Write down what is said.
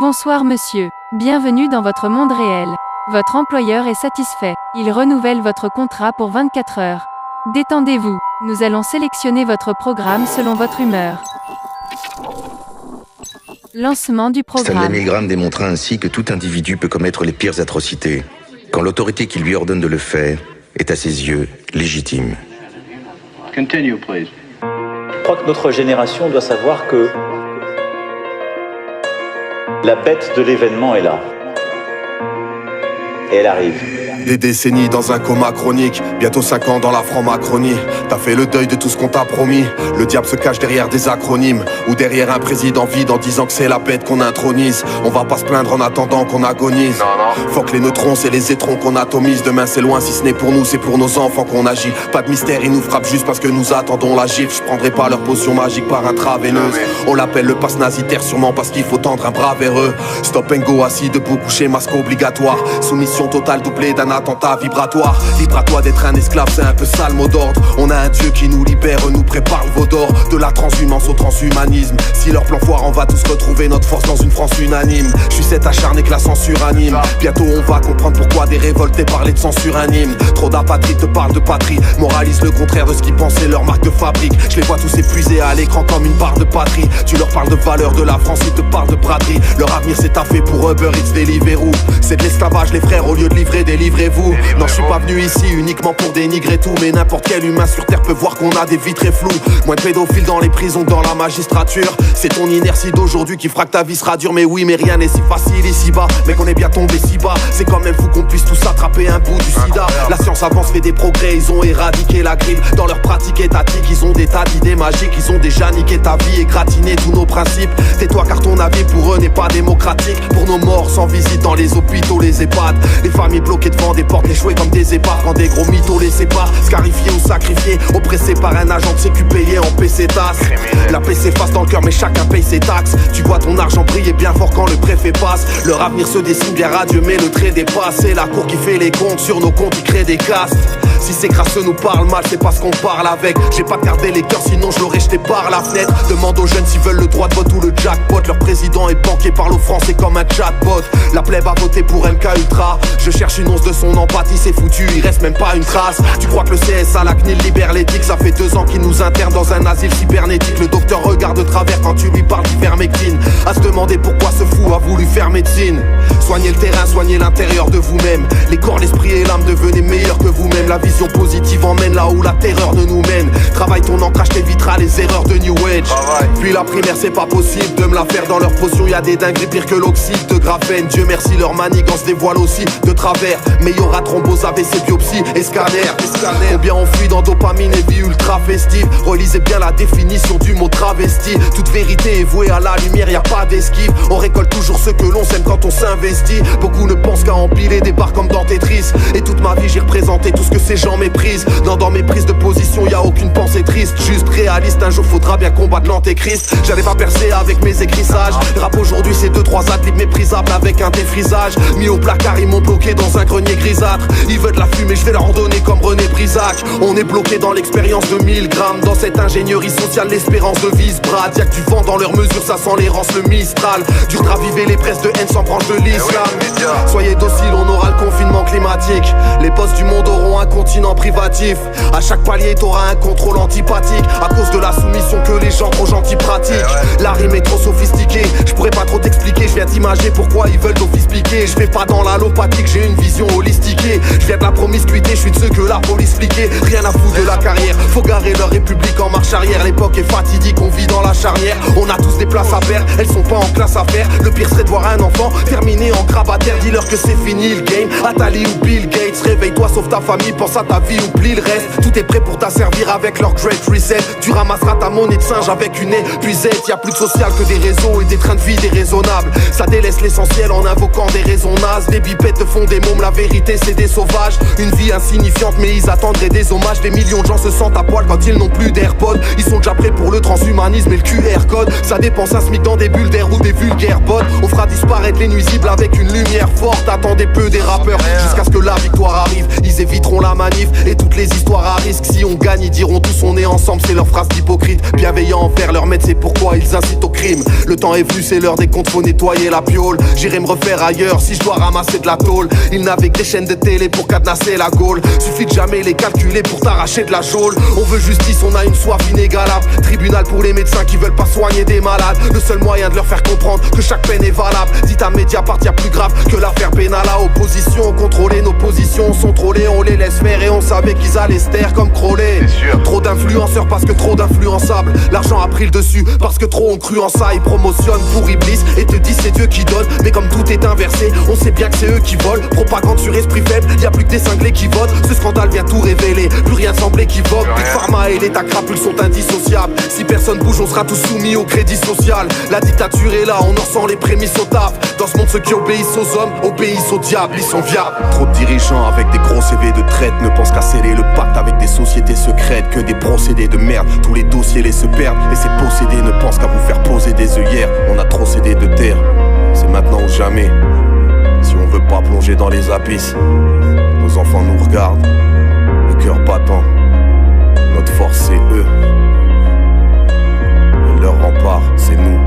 Bonsoir monsieur. Bienvenue dans votre monde réel. Votre employeur est satisfait. Il renouvelle votre contrat pour 24 heures. Détendez-vous. Nous allons sélectionner votre programme selon votre humeur. Lancement du programme. Stanley Graham démontra ainsi que tout individu peut commettre les pires atrocités, quand l'autorité qui lui ordonne de le faire est à ses yeux légitime. Continue, please. Je crois que notre génération doit savoir que la bête de l'événement est là. Et elle arrive. Des décennies dans un coma chronique, bientôt 5 ans dans la franc-macronie. T'as fait le deuil de tout ce qu'on t'a promis. Le diable se cache derrière des acronymes, ou derrière un président vide en disant que c'est la bête qu'on intronise. On va pas se plaindre en attendant qu'on agonise. Faut que les neutrons c'est les étrons qu'on atomise. Demain c'est loin, si ce n'est pour nous, c'est pour nos enfants qu'on agit. Pas de mystère, ils nous frappent juste parce que nous attendons la gifle. Je prendrai pas leur potion magique par intraveineuse. On l'appelle le pass nazitaire sûrement parce qu'il faut tendre un bras vers eux. Stop and go, assis debout, couché, masque obligatoire. Soumission totale doublée d'un attentat vibratoire. Libre à toi d'être un esclave, c'est un peu ça le mot d'ordre. On a un Dieu qui nous libère, nous prépare le veau d'or. De la transhumance au transhumanisme. Si leur plan foire, on va tous retrouver notre force dans une France unanime. Je suis cet acharné que la censure anime. Bientôt on va comprendre pourquoi des révoltés parlaient de censure anime. Trop d'apatrides te parlent de patrie, moralisent le contraire de ce qu'ils pensaient leur marque de fabrique. Je les vois tous épuisés à l'écran comme une barre de patrie. Tu leur parles de valeur de la France, ils te parlent de braderie. Leur avenir c'est taffé pour Uber Eats, Deliveroo. C'est de l'esclavage les frères, au lieu de livrer, délivrez-vous. Non, je suis pas venu ici uniquement pour dénigrer tout, mais n'importe quel humain sur terre peut voir qu'on a des vies très floues. Moins de pédophiles dans les prisons, dans la magistrature. C'est ton inertie d'aujourd'hui qui fera que ta vie sera dure. Mais oui, mais rien n'est si facile ici-bas. Mais qu'on est bien tombé si bas. C'est quand même fou qu'on puisse tous attraper un bout du sida. La science avance, fait des progrès, ils ont éradiqué la grippe. Dans leur pratique étatique, ils ont des tas d'idées magiques. Ils ont déjà niqué ta vie et gratiné tous nos principes. Tais-toi car ton avis pour eux n'est pas démocratique. Pour nos morts sans visite dans les hôpitaux, les EHPAD. Les familles bloquées devant des portes, échouées comme des épaves. Quand des gros mythos les séparent, scarifiés ou sacrifiés, oppressés par un agent de sécu payé en PC tasse. La paix s'efface dans le cœur mais chacun paye ses taxes. Tu vois ton argent briller bien fort quand le préfet passe. Leur avenir se dessine bien radieux mais le trait dépasse. C'est la cour qui fait les comptes, sur nos comptes qui crée des castes. Si ces crasseux nous parlent mal, c'est parce qu'on parle avec. J'ai pas de carte d'électeur, sinon je l'aurais jeté par la fenêtre. Demande aux jeunes s'ils veulent le droit de vote ou le jackpot. Leur président est banquier, parle aux Français comme un chatbot. La plèbe a voté pour MK Ultra. Je cherche une once de son empathie, c'est foutu, il reste même pas une trace. Tu crois que le CSA, la CNIL libère l'éthique? Ça fait 2 ans qu'ils nous internent dans un asile cybernétique. Le docteur regarde de travers quand tu lui parles d'ivermectine. À se demander pourquoi ce fou a voulu faire médecine. Soignez le terrain, soignez l'intérieur de vous-même. Les corps, l'esprit et l'âme, devenez meilleurs que vous-même. La vision positive emmène là où la terreur ne nous mène. Travaille ton ancrage, t'éviteras les erreurs de New Age. Puis la primaire, c'est pas possible de me la faire dans leur potion. Y'a des dingueries pires que l'oxyde de graphène. Dieu merci, leur manigance dévoile aussi de travers. Mais y'aura thrombose, AVC, biopsie et scanner. Combien on fuit dans dopamine et vie ultra festive. Relisez bien la définition du mot travesti. Toute vérité est vouée à la lumière, y a pas d'esquive. On récolte toujours ce que l'on sème quand on s'investit. Beaucoup ne pensent qu'à empiler des barres comme dans Tetris. Et toute ma vie j'ai représenté tout ce que ces gens méprisent. Non, dans mes prises de position y a aucune pensée triste. Juste réaliste, un jour faudra bien combattre l'antéchrist. J'allais pas percer avec mes écrissages. Rap aujourd'hui c'est 2-3 adlibs méprisables avec un défrisage. Mis au placard ils m'ont bloqué dans un grenier grisâtre. Ils veulent de la fumée, je vais leur en donner comme René Brisac. On est bloqué dans l'expérience de 1000 grammes. Dans cette ingénierie sociale, l'espérance de Vice-Brad. Y'a que du vent dans leurs mesures, ça sent l'errance, le Mistral. Dur de raviver les presses de haine sans branche de l'islam. Soyez dociles, on aura le confinement climatique. Les boss du monde auront un continent privatif. À chaque palier t'auras un contrôle antipathique. À cause de la soumission que les gens trop gentils pratiquent. La rime est trop sophistiquée, je pourrais pas trop t'expliquer. Je viens t'imager pourquoi ils veulent d'office piquer. Je vais pas dans l'allopathique, j'ai une vision holistiquée. Je viens de la promiscuité, je suis de ceux que la police fliquait. Rien à foutre de la carrière, faut garer leur république en marche arrière. L'époque est fatidique, on vit dans la charnière. On a tous des places à perdre, elles sont pas en classe à faire. Le pire serait de voir un enfant terminé en grabataire. Dis-leur que c'est fini le game, Atali ou Bill Gates. Réveille-toi, sauve ta famille, pense à ta vie, oublie le reste. Tout est prêt pour t'asservir avec leur great reset. Tu ramasseras ta monnaie de singe avec une épuisette. Y'a plus de social que des réseaux et des trains de vie déraisonnables. Ça délaisse l'essentiel en invoquant des raisons nazes. Des bipettes te font des mômes, la vérité c'est des sauvages. Une vie insignifiante mais ils attendraient des hommages. Des millions de gens se sentent à poil quand ils n'ont plus d'AirPods. Ils sont déjà prêts pour le transhumanisme et le QR code. Ça dépense un SMIC dans des bulles d'air ou des vulgaires bots. On fera disparaître les nuisibles avec une lumière forte. Attendez peu des rappeurs jusqu'à ce que la victoire arrive. Ils éviteront la manif et toutes les histoires à risque. Si on gagne ils diront tous on est ensemble, c'est leur phrase d'hypocrite. Bienveillants envers leur maître, c'est pourquoi ils incitent au crime. Le temps est venu, c'est l'heure des comptes, faut nettoyer la piole. J'irai me refaire ailleurs si je dois ramasser de la tôle. Ils n'avaient que des chaînes de télé pour cadenasser la Gaule. Suffit de jamais les calculer pour t'arracher de la geôle. On veut justice, on a une soif inégalable. Tribunal pour les médecins qui veulent pas soigner des malades. Le seul moyen de leur faire comprendre que chaque peine est valable. Dites à Mediapart, y'a plus grave que l'affaire Benalla. Opposition, contrôler nos positions sont trollés. On les laisse faire et on savait qu'ils allaient se taire comme Crowley. Trop d'influenceurs parce que trop d'influençables. L'argent a pris le dessus parce que trop ont cru en ça. Ils promotionnent pour Iblis et te disent c'est Dieu qui donne. Mais comme tout est inversé, on sait bien que c'est eux qui volent. Propagande sur esprit faible, y'a plus que des cinglés qui votent. Ce scandale vient tout révéler, plus rien semble équivoque. Big Pharma et l'État crapule sont indissociables. Si personne bouge, on sera tous soumis au crédit social. La dictature est là, on en ressent les prémices au taf. Dans ce monde, ceux qui obéissent aux hommes obéissent au diable, ils sont viables. Trop de dirigeants avec des gros CV de traite ne pensent qu'à sceller le pacte avec des sociétés secrètes. Que des procédés de merde, tous les dossiers les se perdent. Et ces possédés ne pensent qu'à vous faire poser des œillères. On a trop cédé de terre, c'est maintenant ou jamais. Si on veut pas plonger dans les abysses, nos enfants nous regardent, le cœur battant. Notre force c'est eux, et leur rempart c'est nous.